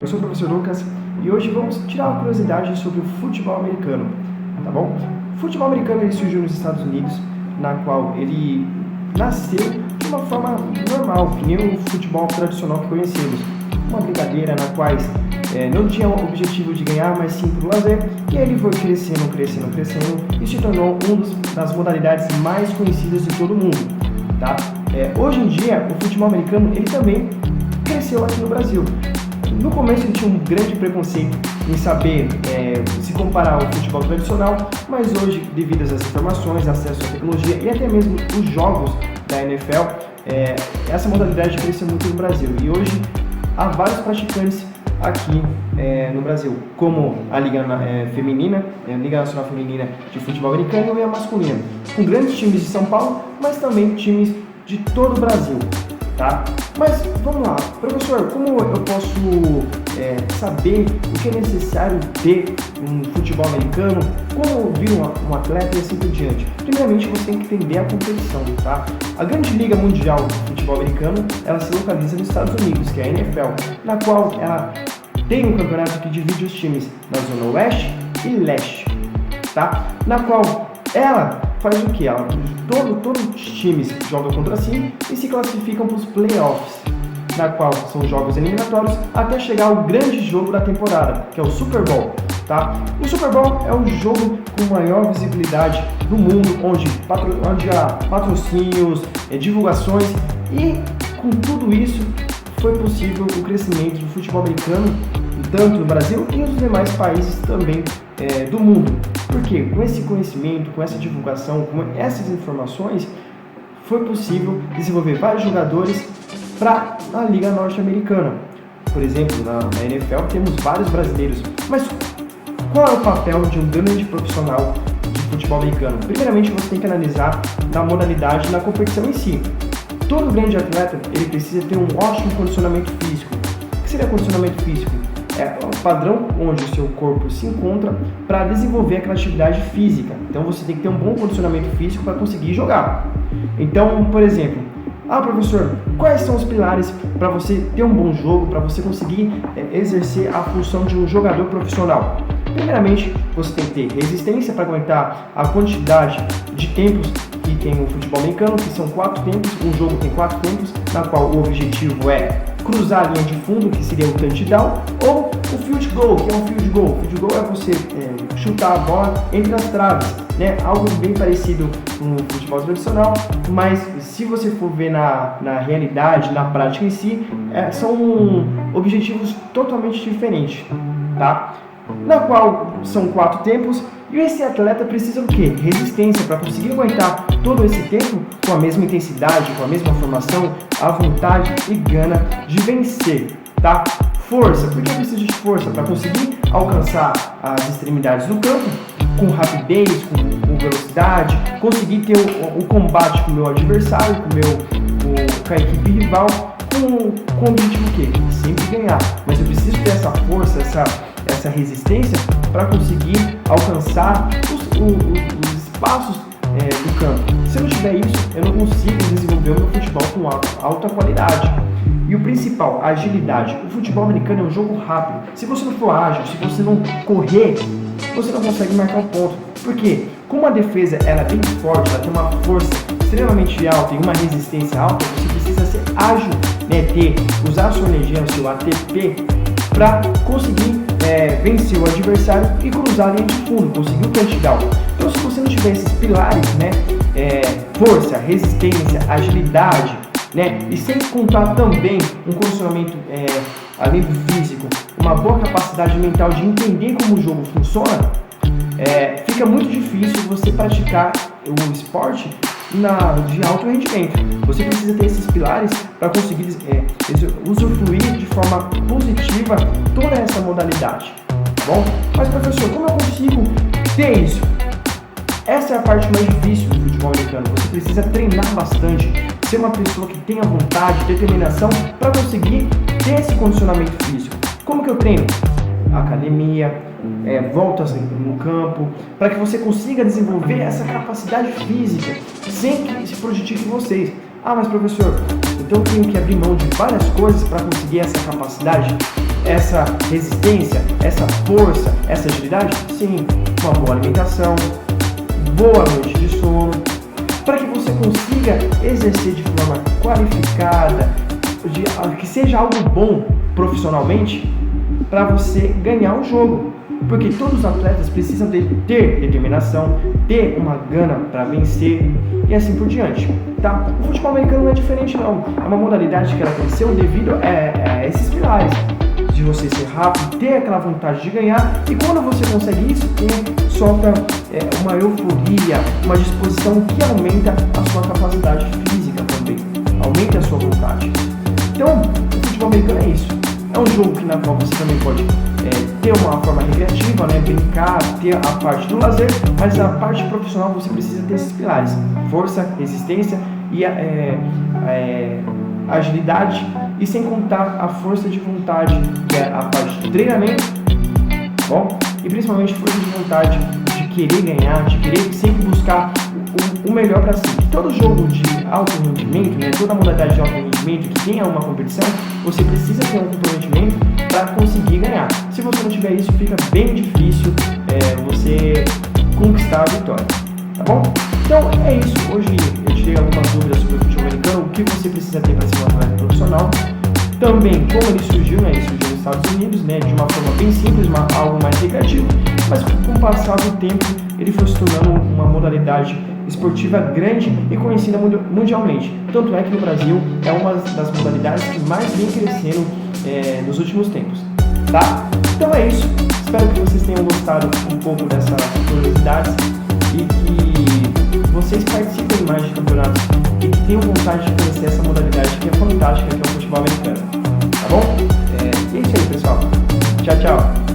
Eu sou o professor Lucas e hoje vamos tirar uma curiosidade sobre o futebol americano, tá bom? O futebol americano ele surgiu nos Estados Unidos, na qual ele nasceu de uma forma normal, que nem o futebol tradicional que conhecemos. Uma brincadeira na qual não tinha o objetivo de ganhar, mas sim por lazer, e ele foi crescendo e se tornou uma das modalidades mais conhecidas de todo mundo, tá? Hoje em dia, o futebol americano ele também cresceu aqui no Brasil. No começo ele tinha um grande preconceito em saber se comparar ao futebol tradicional, mas hoje, devido às informações, acesso à tecnologia e até mesmo os jogos da NFL, essa modalidade cresceu muito no Brasil. E hoje há vários praticantes aqui no Brasil, como a Liga Feminina, a Liga Nacional Feminina de Futebol Americano e a masculina, com grandes times de São Paulo, mas também times de todo o Brasil. Tá? Mas vamos lá, professor, como eu posso saber o que é necessário ter um futebol americano, como vir um atleta e assim por diante? Primeiramente você tem que entender a competição, tá? A grande liga mundial de futebol americano, ela se localiza nos Estados Unidos, que é a NFL, na qual ela tem um campeonato que divide os times na zona oeste e leste, tá? Na qual ela faz o que? Todos os times jogam contra si e se classificam para os playoffs, na qual são jogos eliminatórios até chegar ao grande jogo da temporada, que é o Super Bowl, tá? O Super Bowl é o jogo com maior visibilidade do mundo, onde há patrocínios, divulgações, e com tudo isso foi possível o crescimento do futebol americano, tanto no Brasil e nos demais países também do mundo. Porque com esse conhecimento, com essa divulgação, com essas informações, foi possível desenvolver vários jogadores para a Liga Norte-Americana. Por exemplo, na NFL temos vários brasileiros. Mas qual é o papel de um grande profissional de futebol americano? Primeiramente, você tem que analisar na modalidade, na competição em si. Todo grande atleta ele precisa ter um ótimo condicionamento físico. O que seria condicionamento físico? É o padrão onde o seu corpo se encontra para desenvolver aquela atividade física. Então você tem que ter um bom condicionamento físico para conseguir jogar. Então, por exemplo, professor, quais são os pilares para você ter um bom jogo, para você conseguir exercer a função de um jogador profissional? Primeiramente, você tem que ter resistência para aguentar a quantidade de tempos que tem o futebol americano, que são 4 tempos. Um jogo tem 4 tempos, na qual o objetivo é cruzar a linha de fundo, que seria o touchdown, ou o field goal, que é um field goal. O field goal é você chutar a bola entre as traves, né? Algo bem parecido com o futebol tradicional, mas se você for ver na realidade, na prática em si, são objetivos totalmente diferentes, tá? Na qual são 4 tempos, e esse atleta precisa o quê? Resistência para conseguir aguentar todo esse tempo com a mesma intensidade, com a mesma formação, a vontade e gana de vencer, tá? Força, por que eu preciso de força? Para conseguir alcançar as extremidades do campo com rapidez, com velocidade, conseguir ter o combate com o meu adversário, com a equipe rival, com o objetivo o quê? Sempre ganhar. Mas eu preciso ter essa força, essa resistência para conseguir alcançar os espaços do campo. Se eu não tiver isso, eu não consigo desenvolver o meu futebol com alta qualidade. E o principal, a agilidade. O futebol americano é um jogo rápido. Se você não for ágil, se você não correr, você não consegue marcar um ponto. Por quê? Como a defesa ela é bem forte, ela tem uma força extremamente alta e uma resistência alta, você precisa ser ágil, usar a sua energia, o seu ATP, para conseguir vencer o adversário e cruzar a linha de fundo, conseguir o touchdown. Então, se você não tiver esses pilares, força, resistência, agilidade, e sem contar também um condicionamento além do físico, uma boa capacidade mental de entender como o jogo funciona, fica muito difícil você praticar o esporte de alto rendimento. Você precisa ter esses pilares para conseguir usufruir de forma positiva toda essa modalidade, tá bom? Mas professor, como eu consigo ter isso? Essa é a parte mais difícil do futebol americano. Você precisa treinar bastante, ser uma pessoa que tenha vontade, determinação para conseguir ter esse condicionamento físico. Como que eu treino? Academia, voltas no campo, para que você consiga desenvolver essa capacidade física sem que se prejudique vocês. Mas professor, então eu tenho que abrir mão de várias coisas para conseguir essa capacidade? essa resistência, essa força, essa agilidade? Sim, uma boa alimentação, boa noite de sono, para que você consiga exercer de forma qualificada, que seja algo bom profissionalmente, para você ganhar o jogo. Porque todos os atletas precisam ter determinação, ter uma gana para vencer e assim por diante, tá? O futebol americano não é diferente não, é uma modalidade que ela cresceu devido a esses pilares, de você ser rápido, ter aquela vontade de ganhar, e quando você consegue isso, solta uma euforia, uma disposição que aumenta a sua capacidade física também, aumenta a sua vontade. Então, o futebol americano é isso. É um jogo na qual você também pode ter uma forma recreativa, né, brincar, ter a parte do lazer, mas a parte profissional você precisa ter esses pilares: força, resistência e agilidade, e sem contar a força de vontade, que é a parte do treinamento, bom? E principalmente força de vontade de querer ganhar, de querer sempre buscar o melhor para si. Todo jogo de alto rendimento, né, toda modalidade de alto rendimento que tenha uma competição, você precisa ter um comprometimento para conseguir ganhar. Se você não tiver isso, fica bem difícil você conquistar a vitória, tá bom? Então é isso. Hoje eu tirei algumas dúvidas sobre o futebol americano, o que você precisa ter para ser um atleta profissional. Também como ele surgiu, né? Ele surgiu nos Estados Unidos, né? De uma forma bem simples, algo mais recreativo, mas com o passar do tempo ele foi se tornando uma modalidade esportiva grande e conhecida mundialmente. Tanto é que no Brasil é uma das modalidades que mais vem crescendo nos últimos tempos, tá? Então é isso. Espero que vocês tenham gostado um pouco dessas curiosidades e que vocês participem mais de campeonatos e que tenham vontade de conhecer essa modalidade que é fantástica, que é o futebol americano, tá bom? E é isso aí, pessoal. Tchau, tchau.